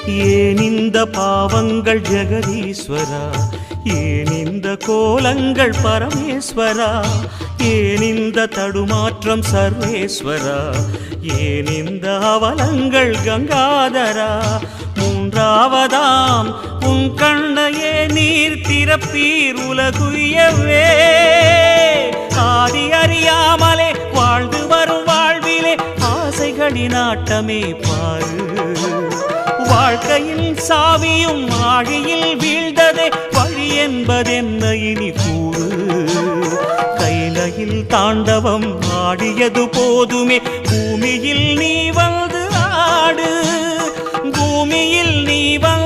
ஏன் இந்த பாவங்கள் ஜெகதீஸ்வரா, ஏன் இந்த கோலங்கள் பரமேஸ்வரா, ஏன் இந்த தடுமாற்றம் சர்வேஸ்வரா, ஏன் இந்த அவலங்கள் கங்காதரா. மூன்றாவதாம் உன் கண்ணையே நீர் திறப்பீர் உலகுயவே. ஆதி அறியாமலே வாழ்ந்து வரும் வாழ்விலே ஆசைகளின் ஆட்டமே பாரு. வாழ்க்கையில் சாவியும் ஆழியில் வீழ்ந்ததே, வழி என்பதென்ன இனி கூறு. கைலையில் தாண்டவம் ஆடியது போதுமே, பூமியில் நீ வந்து ஆடு, பூமியில் நீ வந்து